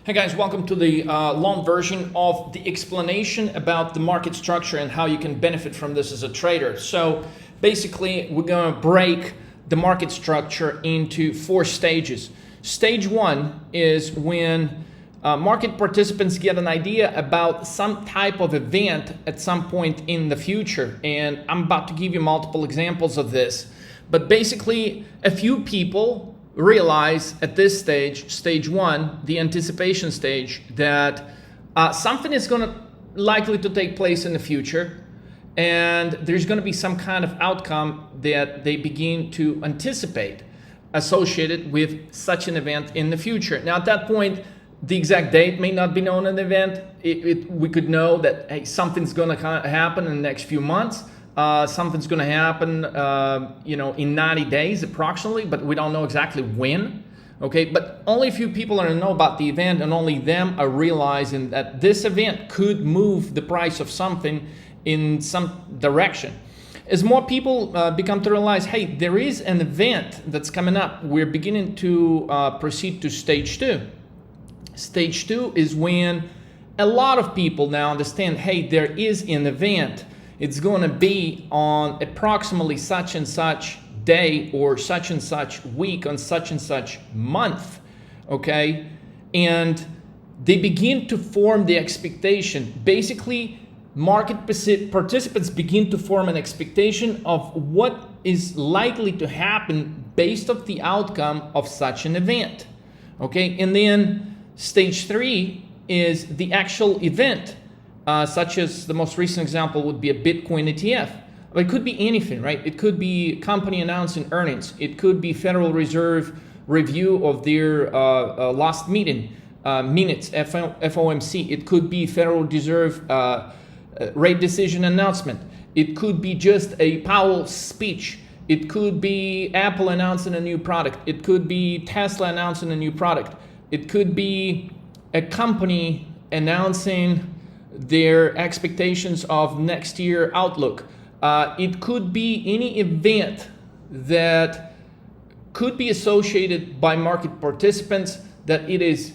Hey guys, welcome to the long version of the explanation about the market structure and how you can benefit from this as a trader. So basically, we're going to break the market structure into 4 stages. Stage 1 is when market participants get an idea about some type of event at some point in the future. And I'm about to give you multiple examples of this. But basically, a few people realize at this stage, stage 1, the anticipation stage, that something is likely to take place in the future, and there's going to be some kind of outcome that they begin to anticipate associated with such an event in the future. Now, at that point, the exact date may not be known in the event. We could know that, hey, something's going to happen in the next few months. Something's going to happen, in 90 days approximately, but we don't know exactly when. Okay, but only a few people are going to know about the event, and only them are realizing that this event could move the price of something in some direction. As more people become to realize, hey, there is an event that's coming up, we're beginning to proceed to stage 2. Stage 2 is when a lot of people now understand, hey, there is an event. It's going to be on approximately such and such day or such and such week on such and such month, okay? And they begin to form the expectation. Basically, market participants begin to form an expectation of what is likely to happen based off the outcome of such an event, okay? And then stage 3 is the actual event. Such as the most recent example would be a Bitcoin ETF. It could be anything, right? It could be company announcing earnings. It could be Federal Reserve review of their last meeting, minutes, FOMC. It could be Federal Reserve rate decision announcement. It could be just a Powell speech. It could be Apple announcing a new product. It could be Tesla announcing a new product. It could be a company announcing their expectations of next year outlook. It could be any event that could be associated by market participants that it is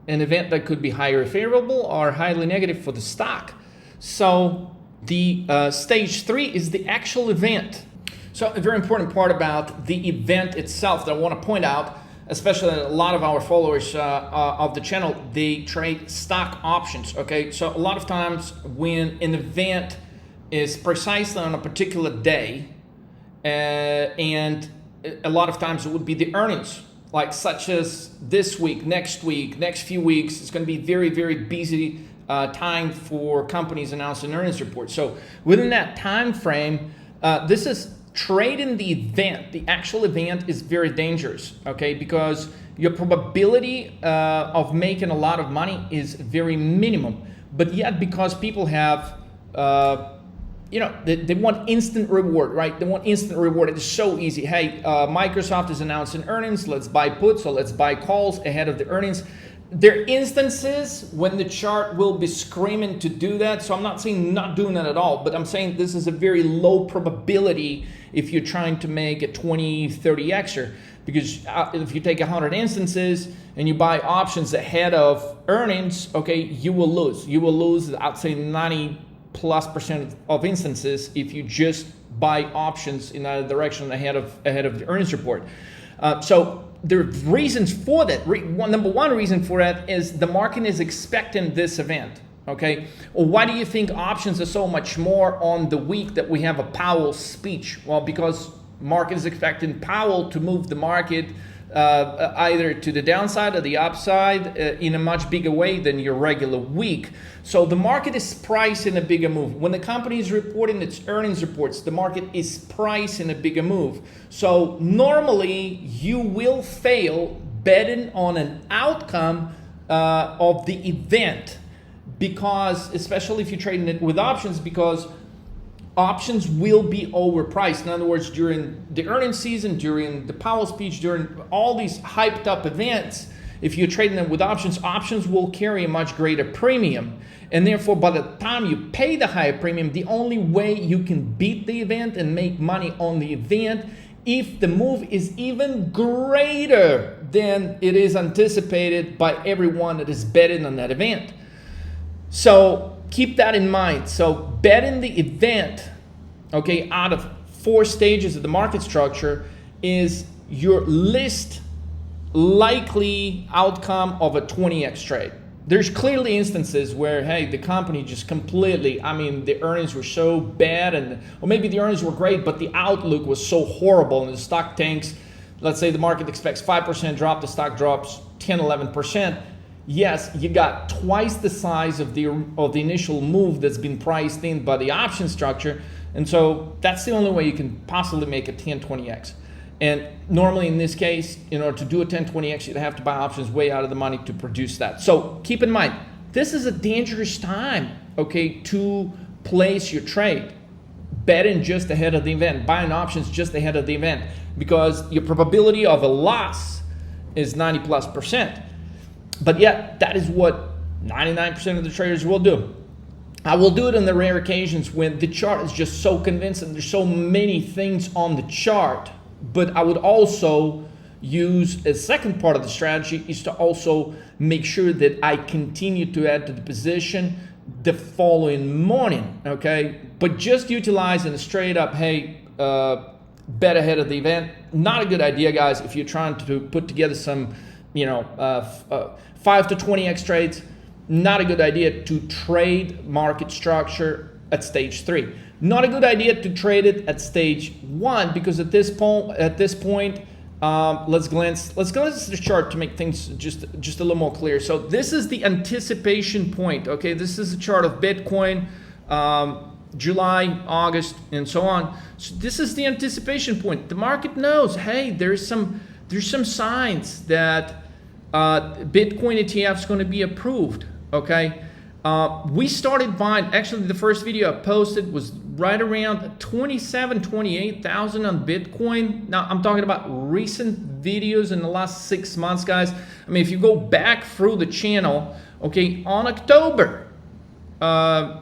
an event that could be highly favorable or highly negative for the stock. So the stage 3 is the actual event. So a very important part about the event itself that I want to point out, especially a lot of our followers of the channel, they trade stock options, okay? So a lot of times when an event is precisely on a particular day, and a lot of times it would be the earnings, like such as this week, next few weeks, it's going to be very, very busy time for companies announcing earnings reports. So within that time frame, this is trading the event, the actual event, is very dangerous, okay? Because your probability of making a lot of money is very minimum. But yet, because people have, they want instant reward, right? They want instant reward. It's so easy. Hey, Microsoft is announcing earnings. Let's buy puts, or let's buy calls ahead of the earnings. There are instances when the chart will be screaming to do that. So I'm not saying not doing that at all, but I'm saying this is a very low probability if you're trying to make a 20, 30xer. Because if you take 100 instances and you buy options ahead of earnings, okay, you will lose. You will lose, I'd say 90+% of instances if you just buy options in either direction ahead of the earnings report. So there are reasons for that. Number one reason for that is the market is expecting this event, okay? Well, why do you think options are so much more on the week that we have a Powell speech? Well, because market is expecting Powell to move the market either to the downside or the upside in a much bigger way than your regular week. So the market is pricing a bigger move. When the company is reporting its earnings reports, the market is pricing a bigger move. So normally you will fail betting on an outcome of the event, because, especially if you're trading it with options, because options will be overpriced. In other words, during the earnings season, during the Powell speech, during all these hyped up events, if you're trading them with options, options will carry a much greater premium. And therefore, by the time you pay the higher premium, the only way you can beat the event and make money on the event, if the move is even greater than it is anticipated by everyone that is betting on that event. So keep that in mind. So betting the event, okay, out of 4 stages of the market structure is your least likely outcome of a 20x trade. There's clearly instances where, hey, the company just completely, I mean, the earnings were so bad, or maybe the earnings were great, but the outlook was so horrible and the stock tanks. Let's say the market expects 5% drop, the stock drops 10, 11%. Yes, you got twice the size of the initial move that's been priced in by the option structure. And so that's the only way you can possibly make a 10, 20x. And normally in this case, in order to do a 10, 20x, you'd have to buy options way out of the money to produce that. So keep in mind, this is a dangerous time, okay, to place your trade. Betting just ahead of the event, buying options just ahead of the event, because your probability of a loss is 90+%. But yet, that is what 99% of the traders will do. I will do it on the rare occasions when the chart is just so convincing. There's so many things on the chart. But I would also use a second part of the strategy is to also make sure that I continue to add to the position the following morning, okay? But just utilizing a straight up, hey, bet ahead of the event, not a good idea, guys, if you're trying to put together some, 5 to 20x trades. Not a good idea to trade market structure at stage 3. Not a good idea to trade it at stage 1 because at this point, let's glance at the chart to make things just a little more clear. So this is the anticipation point. Okay, this is a chart of Bitcoin, July, August, and so on. So this is the anticipation point. The market knows, hey, there's some signs that Bitcoin ETF is going to be approved. Okay, we started buying. Actually, the first video I posted was right around 28,000 on Bitcoin. Now I'm talking about recent videos in the last 6 months, guys. I mean, if you go back through the channel, okay, on October, a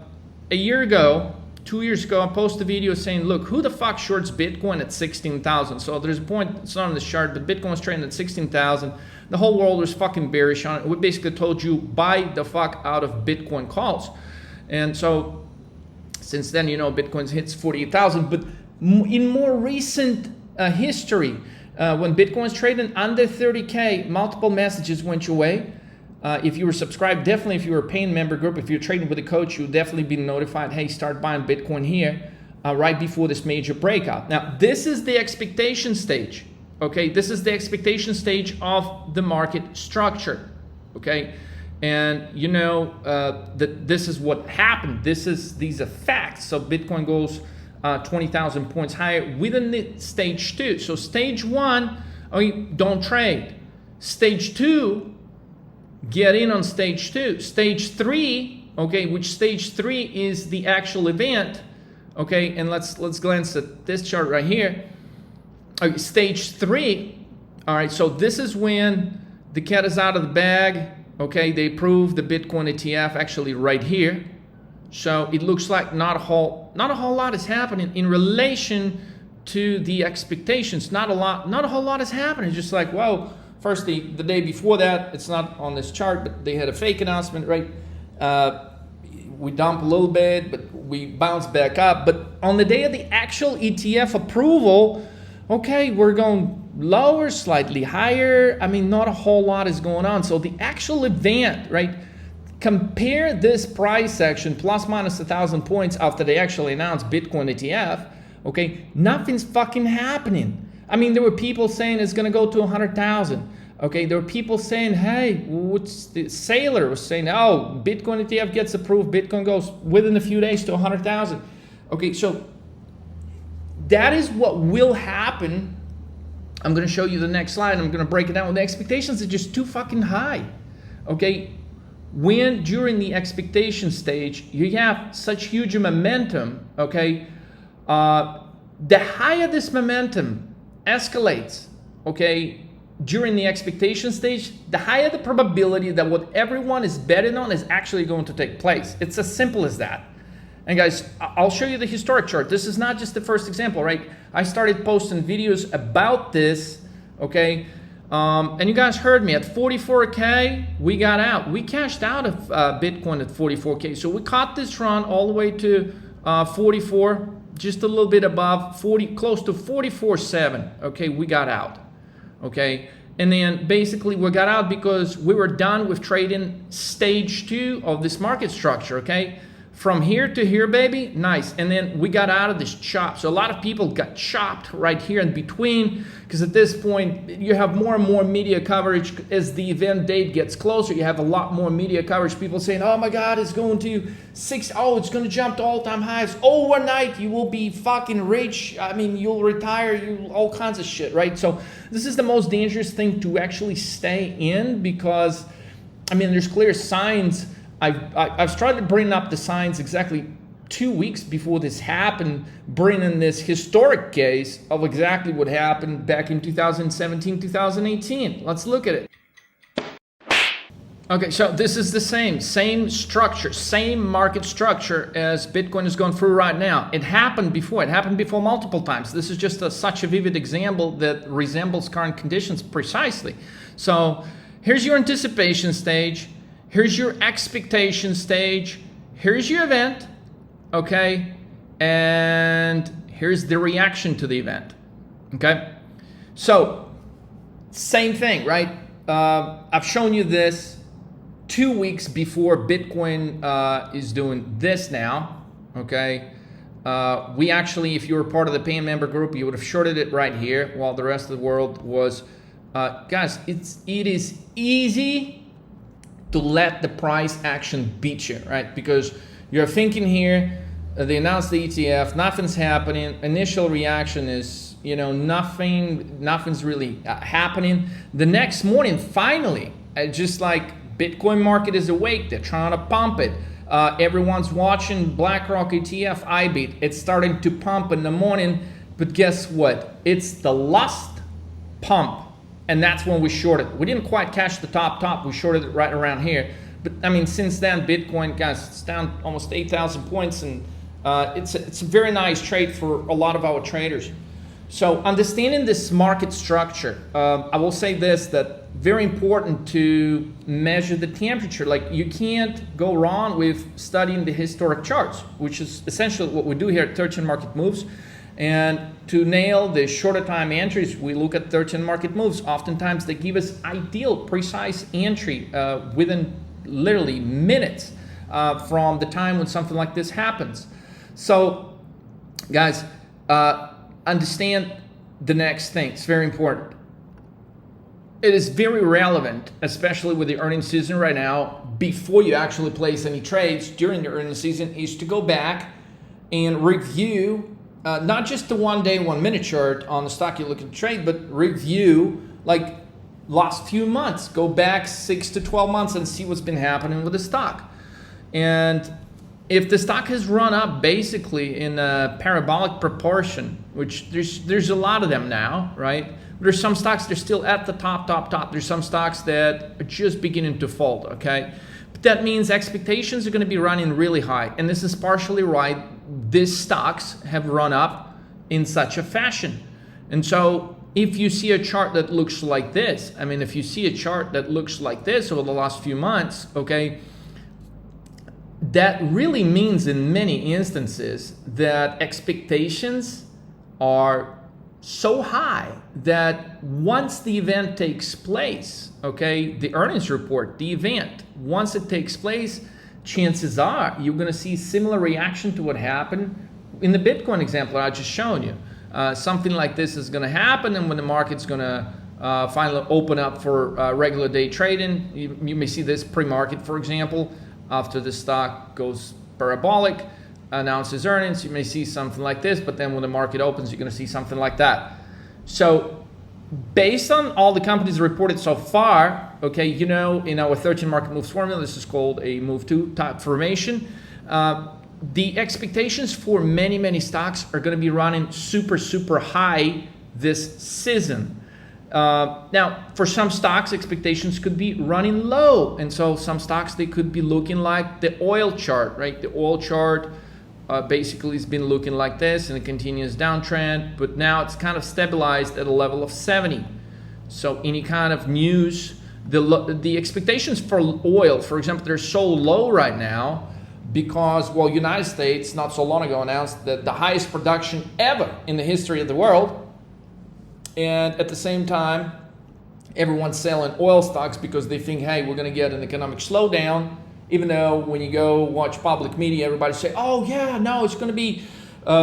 year ago, 2 years ago, I posted a video saying, look, who the fuck shorts Bitcoin at 16,000? So there's a point, it's not on this chart, but Bitcoin was trading at 16,000. The whole world was fucking bearish on it. We basically told you, buy the fuck out of Bitcoin calls. And so since then, Bitcoin hits 48,000. But in more recent history, when Bitcoin's trading under 30K, multiple messages went your way. If you were subscribed, definitely if you were a paying member group, if you're trading with a coach, you'll definitely be notified, hey, start buying Bitcoin here right before this major breakout. Now, this is the expectation stage, okay? This is the expectation stage of the market structure, okay? And that this is what happened. These are facts. So Bitcoin goes 20,000 points higher within the stage 2. So stage 1, don't trade. Stage 2, get in on stage 2. Stage 3, okay, which stage 3 is the actual event, okay, and let's glance at this chart right here. Okay, stage 3, all right, so this is when the cat is out of the bag, okay, they approve the Bitcoin ETF actually right here. So it looks like not a whole lot is happening in relation to the expectations. Not a whole lot is happening. It's just like, whoa. First, the day before that, it's not on this chart, but they had a fake announcement, right? We dump a little bit, but we bounce back up. But on the day of the actual ETF approval, okay, we're going lower, slightly higher. I mean, not a whole lot is going on. So the actual event, right? Compare this price action plus minus 1,000 points after they actually announced Bitcoin ETF, okay? Nothing's fucking happening. I mean, there were people saying it's going to go to 100,000. Okay, there were people saying, hey, what's the Sailor was saying, oh, Bitcoin ETF gets approved, Bitcoin goes within a few days to 100,000. Okay, so that is what will happen. I'm going to show you the next slide. I'm going to break it down. The expectations are just too fucking high. Okay, when during the expectation stage you have such huge momentum, okay, the higher this momentum escalates, okay, during the expectation stage, the higher the probability that what everyone is betting on is actually going to take place. It's as simple as that. And guys, I'll show you the historic chart. This is not just the first example, right? I started posting videos about this, okay, And you guys heard me, at 44K, we got out. We cashed out of Bitcoin at 44K. So we caught this run all the way to 44, just a little bit above 40, close to 44.7. Okay, we got out. Okay, and then basically we got out because we were done with trading stage 2 of this market structure. Okay, from here to here, baby, nice. And then we got out of this chop. So a lot of people got chopped right here in between, because at this point you have more and more media coverage. As the event date gets closer, you have a lot more media coverage. People saying, oh my God, it's going to it's going to jump to all-time highs overnight. You will be fucking rich. I mean, you'll retire, all kinds of shit, right? So this is the most dangerous thing to actually stay in, because I mean, there's clear signs. I've started bringing up the signs exactly 2 weeks before this happened, bringing this historic case of exactly what happened back in 2017, 2018. Let's look at it. Okay, so this is the same structure, same market structure as Bitcoin is going through right now. It happened before. It happened before multiple times. This is just such a vivid example that resembles current conditions precisely. So here's your anticipation stage. Here's your expectation stage. Here's your event, okay? And here's the reaction to the event, okay? So, same thing, right? I've shown you this 2 weeks before Bitcoin is doing this now, okay? We actually, if you were part of the paying member group, you would have shorted it right here while the rest of the world was, guys, it is easy to let the price action beat you, right? Because you're thinking here, they announced the ETF, nothing's happening. Initial reaction is, you know, nothing's really happening. The next morning, finally, just like Bitcoin market is awake, they're trying to pump it. Everyone's watching BlackRock ETF IBIT. It's starting to pump in the morning, but guess what? It's the last pump. And that's when we shorted. We didn't quite catch the top. We shorted it right around here. But I mean, since then, Bitcoin, guys, it's down almost 8,000 points, and it's a very nice trade for a lot of our traders. So understanding this market structure, I will say this, that very important to measure the temperature. Like, you can't go wrong with studying the historic charts, which is essentially what we do here at 13 Market Moves. And to nail the shorter time entries, we look at 13 market moves. Oftentimes they give us ideal, precise entry within literally minutes from the time when something like this happens. So guys, understand the next thing. It's very important. It is very relevant, especially with the earnings season right now, before you actually place any trades during the earnings season, is to go back and review not just the 1 day, 1 minute chart on the stock you're looking to trade, but review like last few months. Go back 6 to 12 months and see what's been happening with the stock. And if the stock has run up basically in a parabolic proportion, which there's a lot of them now, right? There's some stocks that are still at the top. There's some stocks that are just beginning to fold, okay? But that means expectations are going to be running really high. And this is partially right. These stocks have run up in such a fashion. And so if you see a chart that looks like this, I mean, if you see a chart that looks like this over the last few months, okay, that really means in many instances that expectations are so high that once the event takes place, okay, the earnings report, the event, once it takes place, chances are you're going to see similar reaction to what happened in the Bitcoin example I just shown you. Something like this is going to happen, and when the market's going to finally open up for regular day trading, you may see this pre-market, for example, after the stock goes parabolic, announces earnings, you may see something like this, but then when the market opens, you're going to see something like that. So based on all the companies reported so far, okay, you know, in our 13 market moves formula, this is called a move to type formation. The expectations for many stocks are going to be running super high this season. Now, for some stocks, expectations could be running low. And so some stocks, they could be looking like the oil chart, right? The oil chart basically has been looking like this in a continuous downtrend, but now it's kind of stabilized at a level of 70. So any kind of news, the expectations for oil, for example, they're so low right now because, well, United States not so long ago announced that the highest production ever in the history of the world. And at the same time, everyone's selling oil stocks because they think, hey, we're going to get an economic slowdown. Even though when you go watch public media, everybody say, oh yeah, no, it's going to be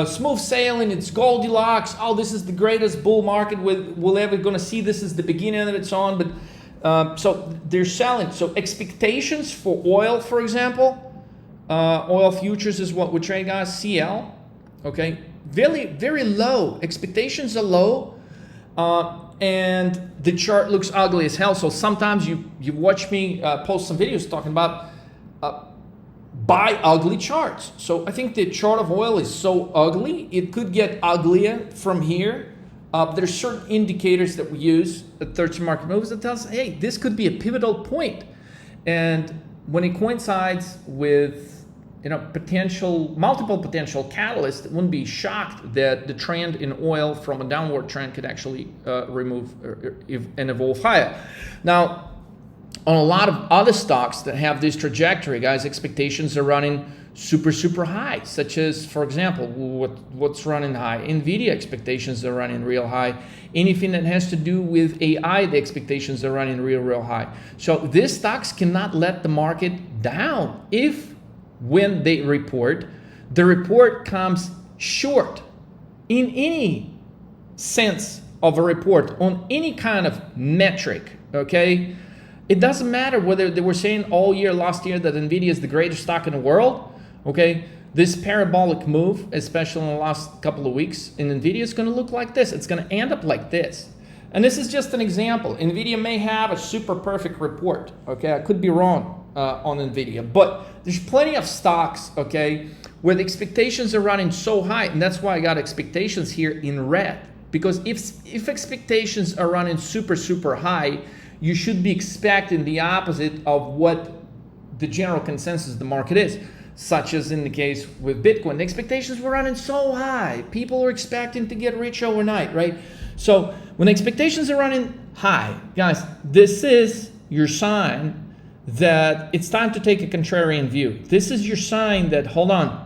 smooth sailing, it's Goldilocks, oh, this is the greatest bull market we're ever going to see, this is the beginning of it, so on. But so they're selling. So expectations for oil, for example, oil futures is what we trade, guys, CL, okay, very, very low. Expectations are low. And the chart looks ugly as hell. So sometimes you watch me post some videos talking about buy ugly charts. So I think the chart of oil is so ugly, it could get uglier from here. There's certain indicators that we use at 13 Market Moves that tells us, hey, this could be a pivotal point. And when it coincides with multiple potential catalysts, it wouldn't be shocked that the trend in oil from a downward trend could actually remove and evolve higher. Now, on a lot of other stocks that have this trajectory, guys, expectations are running super, super high, such as, for example, what's running high? NVIDIA expectations are running real high. Anything that has to do with AI, the expectations are running real high. So these stocks cannot let the market down if, when they report, the report comes short in any sense of a report on any kind of metric, okay? It doesn't matter whether they were saying all year last year that NVIDIA is the greatest stock in the world, okay? This parabolic move, especially in the last couple of weeks in NVIDIA, is going to look like this. It's going to end up like this. And this is just an example. NVIDIA may have a super perfect report, okay? I could be wrong on NVIDIA, but there's plenty of stocks, okay, where the expectations are running so high, and that's why I got expectations here in red. Because if expectations are running super, super high, you should be expecting the opposite of what the general consensus of the market is, such as in the case with Bitcoin. The expectations were running so high. People are expecting to get rich overnight, right? So when expectations are running high, guys, this is your sign that it's time to take a contrarian view. This is your sign that, hold on,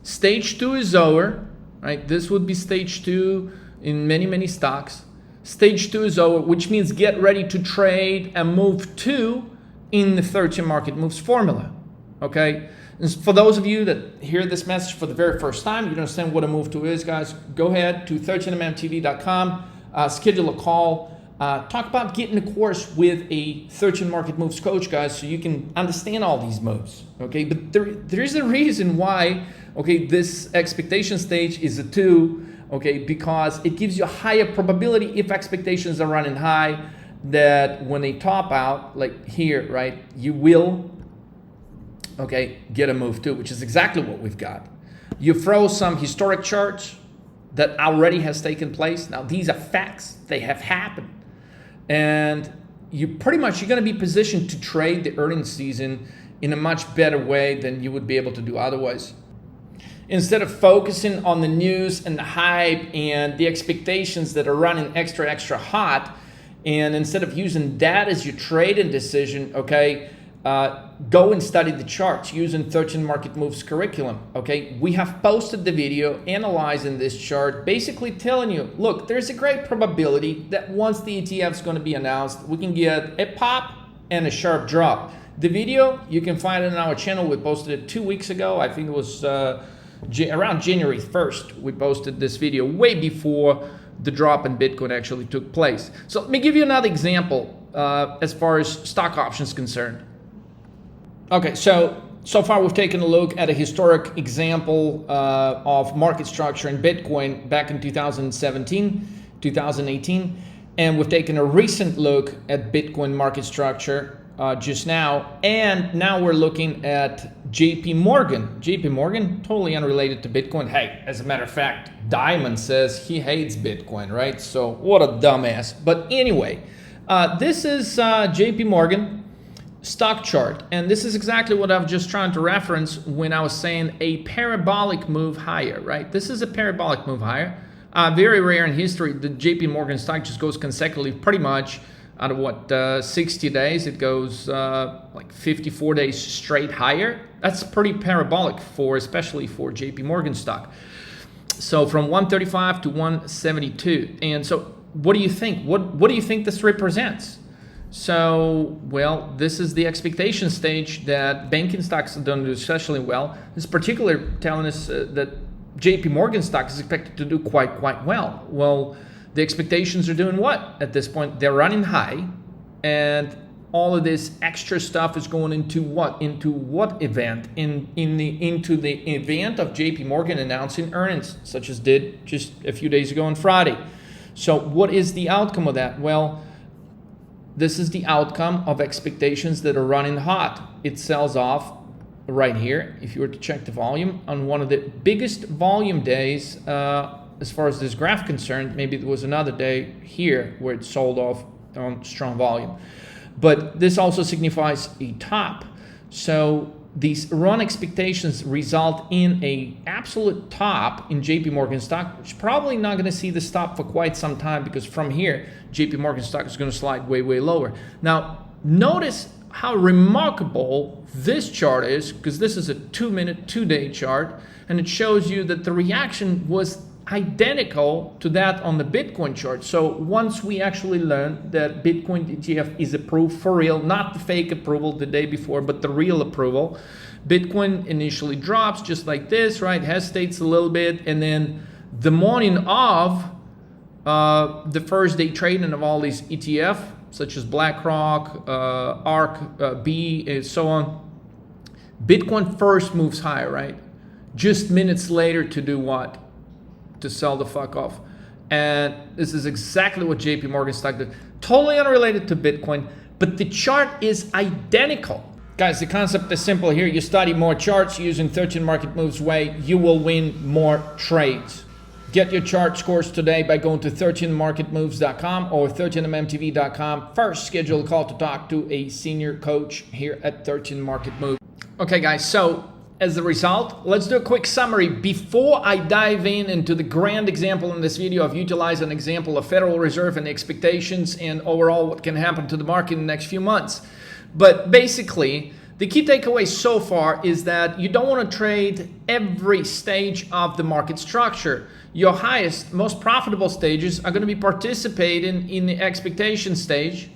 stage 2 is over, right? This would be stage 2 in many, many stocks. Stage 2 is over, which means get ready to trade and move 2 in the 13 Market Moves formula, okay? And for those of you that hear this message for the very first time, you don't understand what a move 2 is, guys, go ahead to 13mmtv.com, schedule a call, talk about getting a course with a 13 Market Moves coach, guys, so you can understand all these moves, okay? But there is a reason why, okay, this expectation stage is a 2, okay, because it gives you a higher probability if expectations are running high that when they top out, like here, right, you will, okay, get a move 2, which is exactly what we've got. You throw some historic charts that already has taken place. Now, these are facts. They have happened. And you're going to be positioned to trade the earnings season in a much better way than you would be able to do otherwise. Instead of focusing on the news and the hype and the expectations that are running extra hot, and instead of using that as your trading decision, okay, go and study the charts using 13 Market Moves curriculum, okay? We have posted the video analyzing this chart, basically telling you, look, there's a great probability that once the ETF is going to be announced, we can get a pop and a sharp drop. The video, you can find it on our channel. We posted it 2 weeks ago. I think it was around January 1st, we posted this video way before the drop in Bitcoin actually took place. So let me give you another example as far as stock options concerned. Okay, so far we've taken a look at a historic example of market structure in Bitcoin back in 2017, 2018, and we've taken a recent look at Bitcoin market structure just now, and now we're looking at JP Morgan. JP Morgan, totally unrelated to Bitcoin. Hey, as a matter of fact, Diamond says he hates Bitcoin, right? So what a dumbass. But anyway, this is JP Morgan stock chart, and this is exactly what I was just trying to reference when I was saying a parabolic move higher, right? This is a parabolic move higher. very rare in history. The JP Morgan stock just goes consecutively pretty much out of what, 60 days. It goes like 54 days straight higher. That's pretty parabolic for, especially for JP Morgan stock. So from 135 to 172. And so what do you think? What do you think this represents? So, well, this is the expectation stage that banking stocks have done especially well. This particular telling us that JP Morgan stock is expected to do quite well. Well, the expectations are doing what at this point? They're running high, and all of this extra stuff is going into what? Into what event? Into the event of JP Morgan announcing earnings, such as did just a few days ago on Friday. So what is the outcome of that? Well, this is the outcome of expectations that are running hot. It sells off right here. If you were to check the volume on one of the biggest volume days, as far as this graph concerned, maybe there was another day here where it sold off on strong volume. But this also signifies a top. So these run expectations result in a absolute top in JP Morgan stock, which is probably not going to see the stop for quite some time, because from here, JP Morgan stock is going to slide way lower. Now, notice how remarkable this chart is, because this is a 2-minute, 2-day chart, and it shows you that the reaction was identical to that on the Bitcoin chart. So once we actually learned that Bitcoin ETF is approved for real, not the fake approval the day before, but the real approval, Bitcoin initially drops just like this, right? Hesitates a little bit, and then the morning of the first day trading of all these ETF, such as BlackRock, ARK, B, and so on, Bitcoin first moves higher, right? Just minutes later to do what? To sell the fuck off. And this is exactly what JP Morgan stock did. Totally unrelated to Bitcoin, but the chart is identical. Guys, the concept is simple here. You study more charts using 13 Market Moves way, you will win more trades. Get your chart scores today by going to 13marketmoves.com or 13mmtv.com. First, schedule a call to talk to a senior coach here at 13 Market Moves. Okay, guys, so as a result, let's do a quick summary before I dive into the grand example in this video of utilize an example of Federal Reserve and expectations and overall what can happen to the market in the next few months. But basically, the key takeaway so far is that you don't want to trade every stage of the market structure. Your highest, most profitable stages are going to be participating in the expectation stage,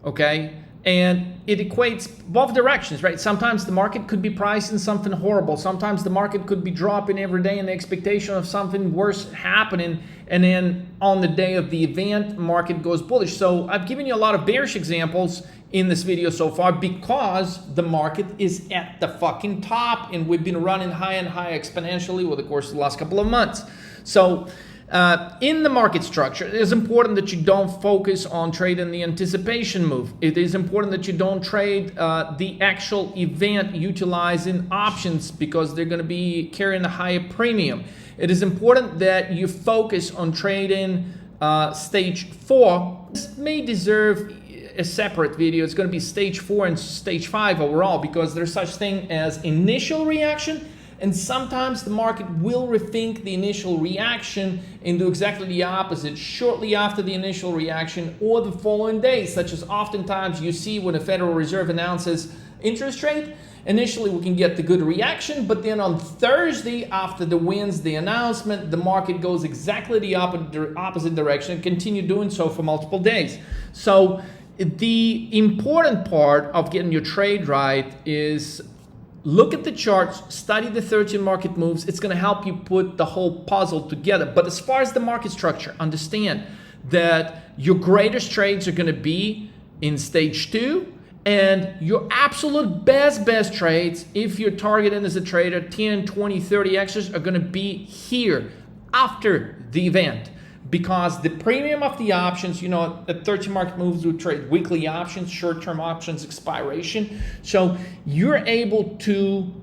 okay? And it equates both directions, right? Sometimes the market could be pricing something horrible. Sometimes the market could be dropping every day in the expectation of something worse happening. And then on the day of the event, market goes bullish. So I've given you a lot of bearish examples in this video so far because the market is at the fucking top and we've been running high and high exponentially over the course of the last couple of months. So in the market structure, it is important that you don't focus on trading the anticipation move. It is important that you don't trade the actual event utilizing options because they're going to be carrying a higher premium. It is important that you focus on trading stage 4. This may deserve a separate video. It's going to be stage 4 and stage 5 overall because there's such thing as initial reaction. And sometimes the market will rethink the initial reaction and do exactly the opposite shortly after the initial reaction or the following day, such as oftentimes you see when the Federal Reserve announces interest rate. Initially, we can get the good reaction, but then on Thursday, after the Wednesday announcement, the market goes exactly the opposite direction and continue doing so for multiple days. So the important part of getting your trade right is look at the charts, study the 13 market moves. It's going to help you put the whole puzzle together. But as far as the market structure, understand that your greatest trades are going to be in stage 2, and your absolute best trades, if you're targeting as a trader, 10, 20, 30 X's are going to be here after the event. Because the premium of the options, you know, at 13 market moves, we trade weekly options, short-term options, expiration. So you're able to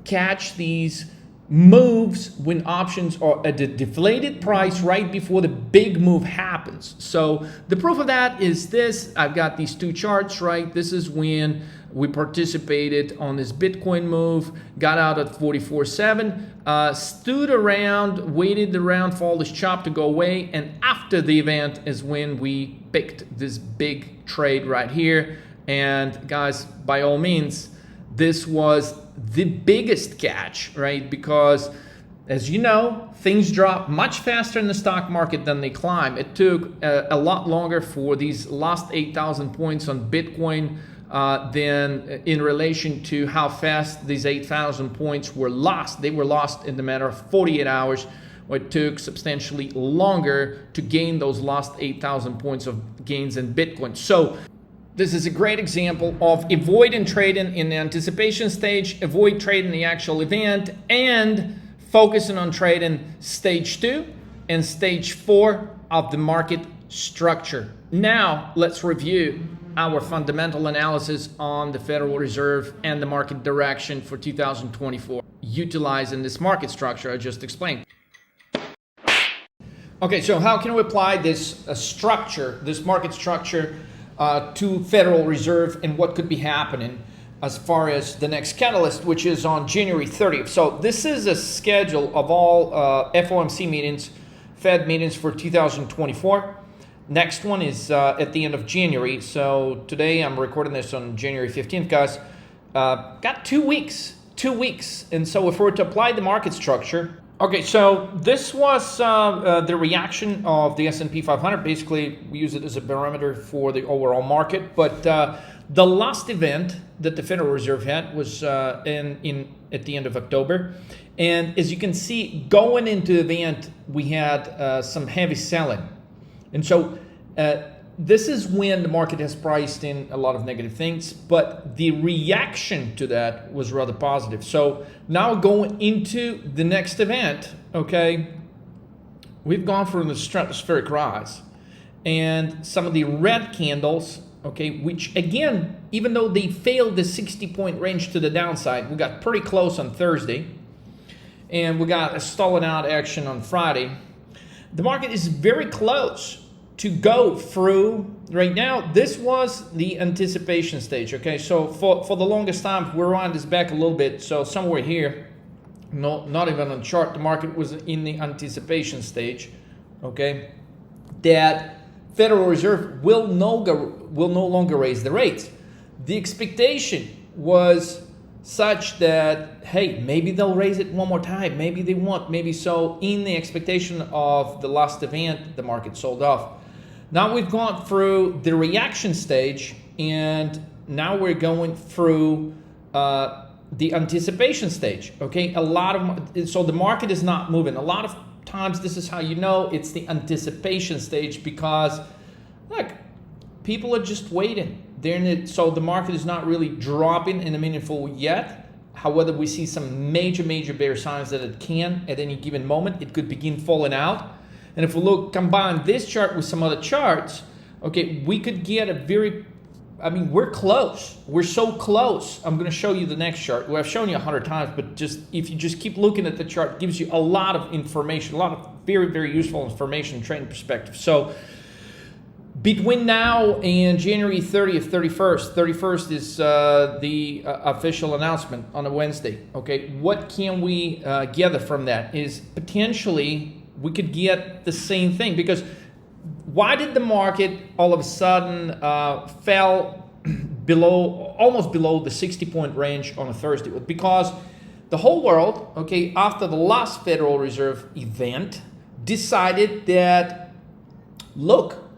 catch these moves when options are at a deflated price right before the big move happens. So the proof of that is this. I've got these two charts, right? This is when we participated on this Bitcoin move, got out at 44.7, stood around, waited around for all this chop to go away, and after the event is when we picked this big trade right here. And guys, by all means, this was the biggest catch, right? Because as you know, things drop much faster in the stock market than they climb. It took a lot longer for these last 8,000 points on Bitcoin than in relation to how fast these 8,000 points were lost. They were lost in the matter of 48 hours. It took substantially longer to gain those last 8,000 points of gains in Bitcoin. So this is a great example of avoiding trading in the anticipation stage, avoid trading the actual event, and focusing on trading stage 2 and stage 4 of the market structure. Now, let's review our fundamental analysis on the Federal Reserve and the market direction for 2024, utilizing this market structure I just explained. Okay, so how can we apply this structure, this market structure, to Federal Reserve, and what could be happening as far as the next catalyst, which is on January 30th. So this is a schedule of all FOMC meetings, Fed meetings for 2024. Next one is at the end of January. So today I'm recording this on January 15th, guys. Got 2 weeks. And so if we were to apply the market structure, okay, so this was the reaction of the S&P 500. Basically, we use it as a barometer for the overall market. But the last event that the Federal Reserve had was at the end of October. And as you can see, going into the event, we had some heavy selling. And so this is when the market has priced in a lot of negative things, but the reaction to that was rather positive. So now going into the next event, okay, we've gone from the stratospheric rise and some of the red candles, okay, which again, even though they failed the 60-point range to the downside, we got pretty close on Thursday and we got a stalling out action on Friday. The market is very close to go through. Right now, this was the anticipation stage, okay? So for the longest time, we're on this back a little bit. So somewhere here, not even on the chart, the market was in the anticipation stage, okay? That Federal Reserve will no longer raise the rates. The expectation was such that, hey, maybe they'll raise it one more time, maybe they won't, maybe so. In the expectation of the last event, the market sold off. Now we've gone through the reaction stage, and now we're going through the anticipation stage, okay? So the market is not moving. A lot of times this is how you know it's the anticipation stage, because look, people are just waiting. So the market is not really dropping in a meaningful way yet. However, we see some major bear signs that it can, at any given moment, it could begin falling out. And if we combine this chart with some other charts, okay, we could get a we're close. We're so close. I'm going to show you the next chart. Well, I've shown you 100 times, but if you just keep looking at the chart, it gives you a lot of information, a lot of very useful information, trading perspective. So between now and January 30th, 31st is the official announcement on a Wednesday. Okay, what can we gather from that is potentially we could get the same thing, because why did the market all of a sudden fell almost below the 60-point range on a Thursday? Because the whole world, okay, after the last Federal Reserve event, decided that, look,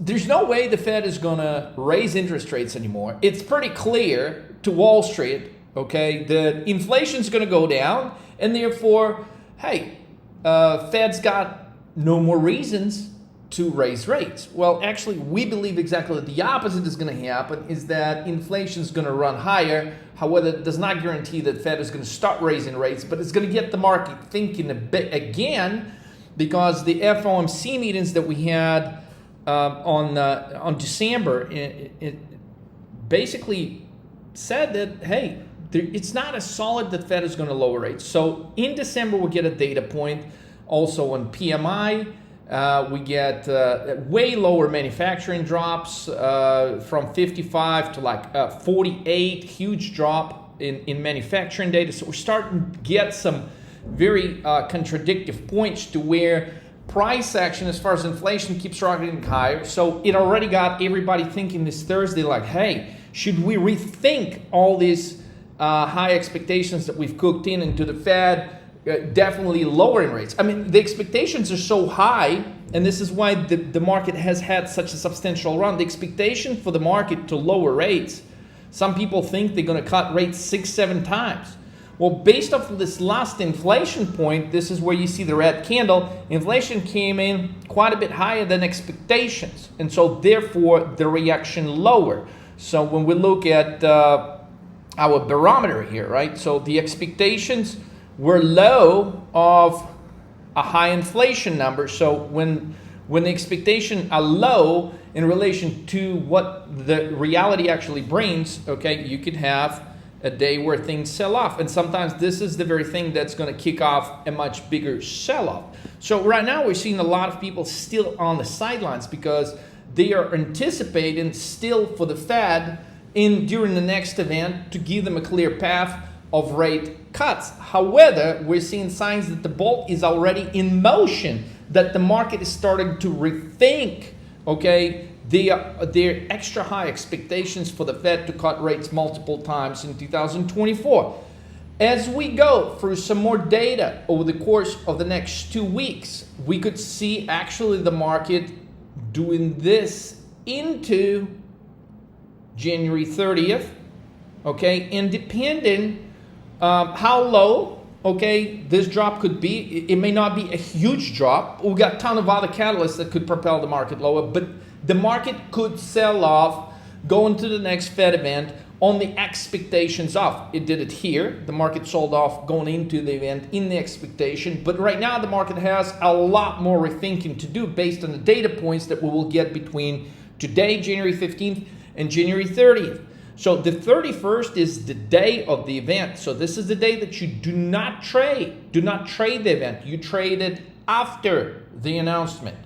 there's no way the Fed is going to raise interest rates anymore. It's pretty clear to Wall Street, okay, that inflation's going to go down, and therefore, hey, Fed's got no more reasons to raise rates. Well, actually, we believe exactly the opposite is going to happen, is that inflation is going to run higher. However, it does not guarantee that Fed is going to start raising rates, but it's going to get the market thinking a bit again, because the FOMC meetings that we had on December, it basically said that, hey, it's not as solid that Fed is going to lower rates. So in December, we get a data point also on PMI. We get way lower manufacturing drops from 55 to like 48, huge drop in manufacturing data. So we're starting to get some very contradictive points to where price action as far as inflation keeps rocketing higher. So it already got everybody thinking this Thursday like, hey, should we rethink all these high expectations that we've cooked into the Fed? Definitely lowering rates. I mean, the expectations are so high, and this is why the market has had such a substantial run. The expectation for the market to lower rates, some people think they're going to cut rates 6-7 times. Well, based off of this last inflation point, this is where you see the red candle. Inflation came in quite a bit higher than expectations, and so therefore the reaction lower. So when we look at our barometer here, right? So the expectations were low of a high inflation number. So when the expectations are low in relation to what the reality actually brings, okay, you could have a day where things sell off. And sometimes this is the very thing that's going to kick off a much bigger sell-off. So right now we're seeing a lot of people still on the sidelines because they are anticipating still for the Fed during the next event to give them a clear path of rate cuts. However, we're seeing signs that the bolt is already in motion, that the market is starting to rethink, okay, their extra high expectations for the Fed to cut rates multiple times in 2024. As we go through some more data over the course of the next 2 weeks, we could see actually the market doing this into January 30th, okay, and depending how low, okay, this drop could be. It may not be a huge drop. We've got a ton of other catalysts that could propel the market lower, but the market could sell off, go into the next Fed event on the expectations of. It did it here. The market sold off going into the event in the expectation, but right now the market has a lot more rethinking to do based on the data points that we will get between today, January 15th, and January 30th. So the 31st is the day of the event. So this is the day that you do not trade. Do not trade the event. You trade it after the announcement.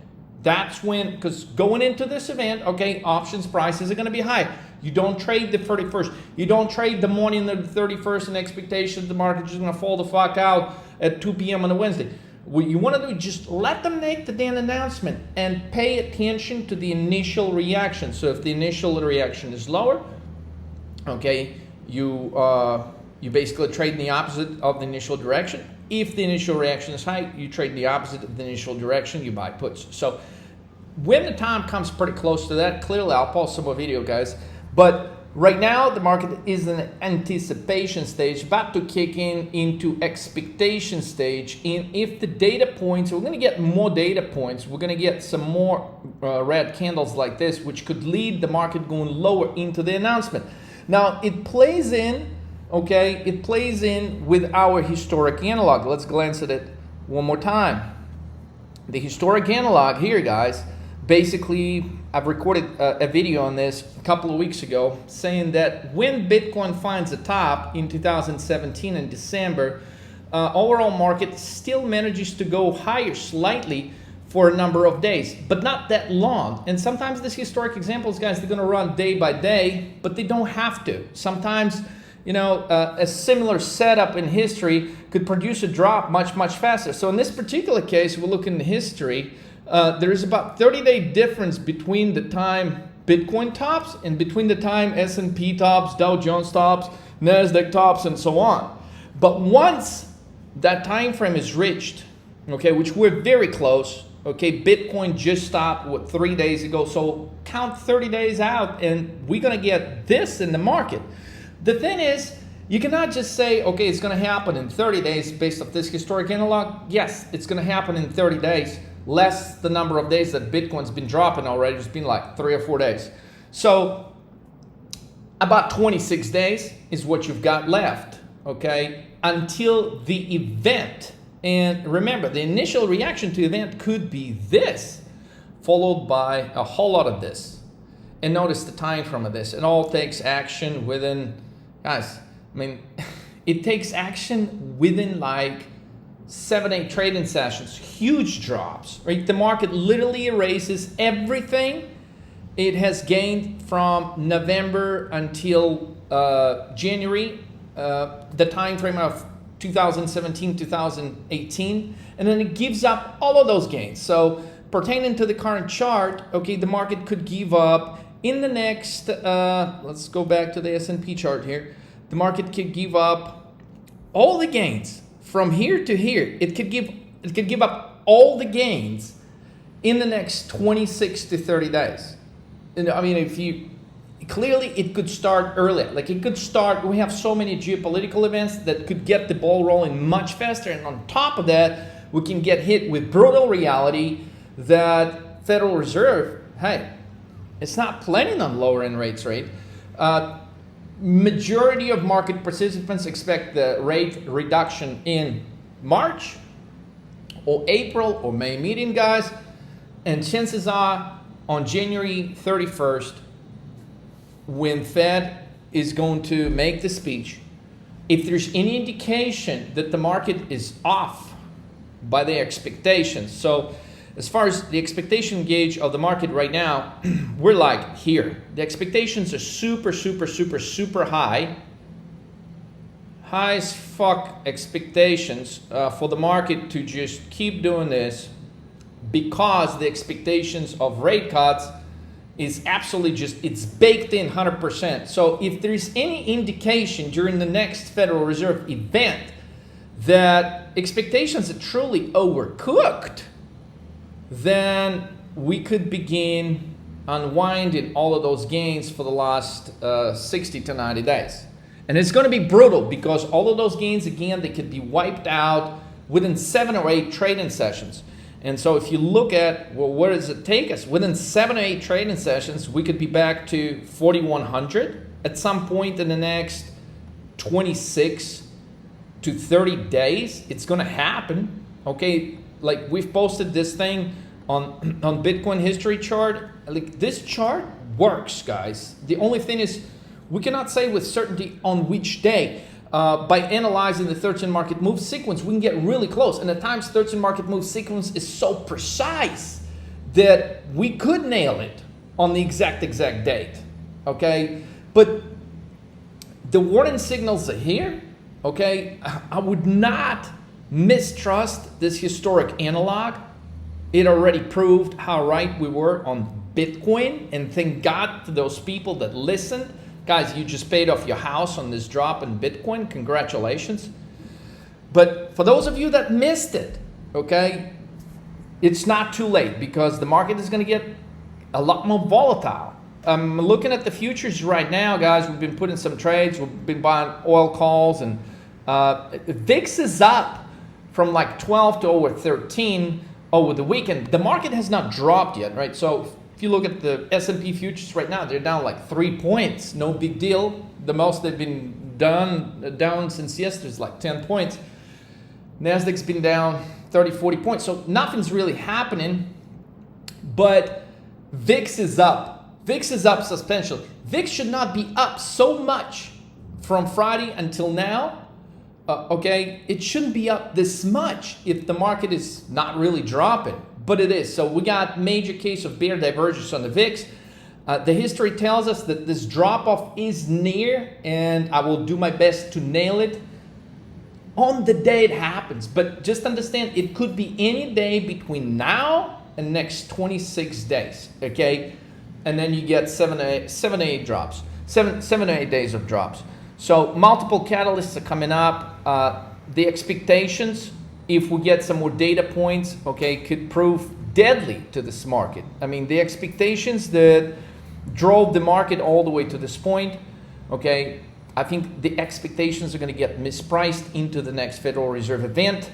That's when, because going into this event, okay, options prices are going to be high. You don't trade the 31st. You don't trade the morning of the 31st in expectation the market is going to fall the fuck out at 2 p.m. on a Wednesday. What you want to do is just let them make the damn announcement and pay attention to the initial reaction. So if the initial reaction is lower, okay, you basically trade in the opposite of the initial direction. If the initial reaction is high, you trade the opposite of the initial direction, you buy puts. So when the time comes pretty close to that, clearly I'll post some more video, guys. But right now, the market is in an anticipation stage, about to kick into expectation stage. And if the data points, we're going to get more data points. We're going to get some more red candles like this, which could lead the market going lower into the announcement. Now, it plays in, okay, it plays in with our historic analog. Let's glance at it one more time. The historic analog here, guys, basically, I've recorded a video on this a couple of weeks ago saying that when Bitcoin finds a top in 2017 in December, overall market still manages to go higher slightly for a number of days, but not that long. And sometimes these historic examples, guys, they're going to run day by day, but they don't have to. Sometimes, you know, a similar setup in history could produce a drop much, much faster. So in this particular case, we're looking at history. There is about 30-day difference between the time Bitcoin tops and between the time S&P tops, Dow Jones tops, NASDAQ tops, and so on. But once that time frame is reached, okay, which we're very close, okay, Bitcoin just stopped, 3 days ago, so count 30 days out and we're going to get this in the market. The thing is, you cannot just say, okay, it's going to happen in 30 days based off this historic analog. Yes, it's going to happen in 30 days, less the number of days that Bitcoin's been dropping already. It's been like 3 or 4 days. So about 26 days is what you've got left, okay, until the event. And remember, the initial reaction to the event could be this, followed by a whole lot of this. And notice the time frame of this. It all takes action within, guys, I mean, it takes action within like 7-8 trading sessions, huge drops, right? The market literally erases everything it has gained from November until January, the time frame of 2017, 2018, and then it gives up all of those gains. So pertaining to the current chart, okay, the market could give up in the next, let's go back to the S&P chart here. The market could give up all the gains from here to here. It could give up all the gains in the next 26 to 30 days. And I mean, if you clearly it could start earlier. Like it could start, we have so many geopolitical events that could get the ball rolling much faster. And on top of that, we can get hit with brutal reality that Federal Reserve, hey, it's not planning on lowering rates, right? Majority of market participants expect the rate reduction in March or April or May meeting, guys. And chances are on January 31st, when Fed is going to make the speech, if there's any indication that the market is off by their expectations. So as far as the expectation gauge of the market right now, we're like here. The expectations are super, super, super, super high. High as fuck expectations for the market to just keep doing this because the expectations of rate cuts is absolutely just, it's baked in 100%. So if there's any indication during the next Federal Reserve event that expectations are truly overcooked, then we could begin unwinding all of those gains for the last 60 to 90 days. And it's going to be brutal because all of those gains, again, they could be wiped out within 7 or 8 trading sessions. And so if you look at, well, where does it take us? Within 7 or 8 trading sessions, we could be back to 4,100 at some point in the next 26 to 30 days. It's going to happen, okay? Like we've posted this thing on Bitcoin history chart. Like this chart works, guys. The only thing is we cannot say with certainty on which day. By analyzing the 13 market move sequence, we can get really close. And at times 13 market move sequence is so precise that we could nail it on the exact date, okay? But the warning signals are here, okay? I would not mistrust this historic analog. It already proved how right we were on Bitcoin, and thank God to those people that listened. Guys, you just paid off your house on this drop in Bitcoin. Congratulations. But for those of you that missed it, okay, it's not too late because the market is going to get a lot more volatile. I'm looking at the futures right now, guys. We've been putting some trades. We've been buying oil calls, and Vix is up from like 12 to over 13 over the weekend. The market has not dropped yet, right? So if you look at the S&P futures right now, they're down like 3 points. No big deal. The most they've been down since yesterday is like 10 points. Nasdaq's been down 30, 40 points. So nothing's really happening, but VIX is up. VIX is up substantially. VIX should not be up so much from Friday until now. Okay, it shouldn't be up this much if the market is not really dropping. But it is. So we got major case of bear divergence on the VIX. The history tells us that this drop-off is near, and I will do my best to nail it on the day it happens. But just understand, it could be any day between now and next 26 days, okay? And then you get 7 to 8 drops, 7 to 8 days of drops. So multiple catalysts are coming up. The expectations, if we get some more data points, okay, could prove deadly to this market. I mean, the expectations that drove the market all the way to this point, okay, I think the expectations are going to get mispriced into the next Federal Reserve event.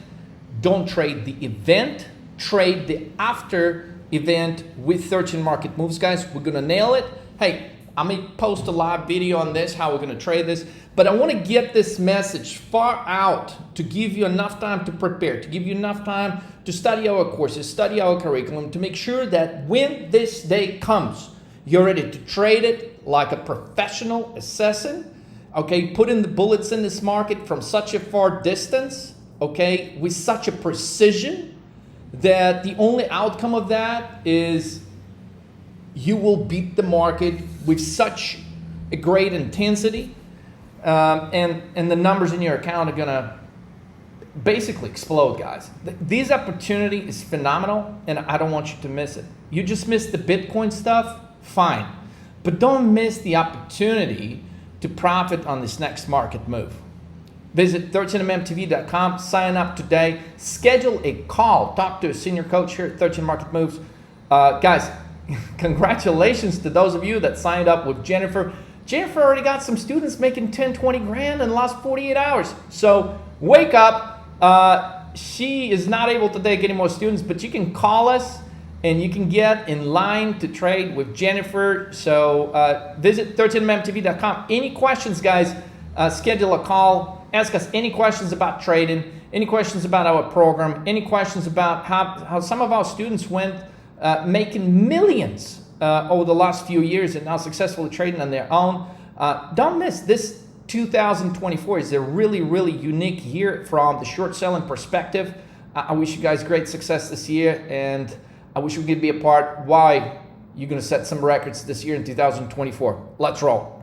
Don't trade the event, trade the after event with 13 market moves, guys. We're going to nail it. Hey, I may post a live video on this, how we're going to trade this, but I want to get this message far out to give you enough time to prepare, to give you enough time to study our courses, study our curriculum, to make sure that when this day comes, you're ready to trade it like a professional assassin. okay, putting the bullets in this market from such a far distance, okay, with such a precision that the only outcome of that is you will beat the market with such a great intensity, and the numbers in your account are gonna basically explode, guys. This opportunity is phenomenal, and I don't want you to miss it. You just missed the Bitcoin stuff, fine, but don't miss the opportunity to profit on this next market move. Visit 13mmtv.com, sign up today, schedule a call, talk to a senior coach here at 13 Market Moves. Guys, congratulations to those of you that signed up with Jennifer. Jennifer already got some students making 10, 20 grand in the last 48 hours. So wake up. She is not able to take any more students, but you can call us and you can get in line to trade with Jennifer. So visit 13mmtv.com. Any questions, guys, schedule a call. Ask us any questions about trading, any questions about our program, any questions about how some of our students went making millions over the last few years and now successfully trading on their own. Don't miss this. 2024 is a really, really unique year from the short selling perspective. I wish you guys great success this year, and I wish we could be a part why you're going to set some records this year in 2024. Let's roll.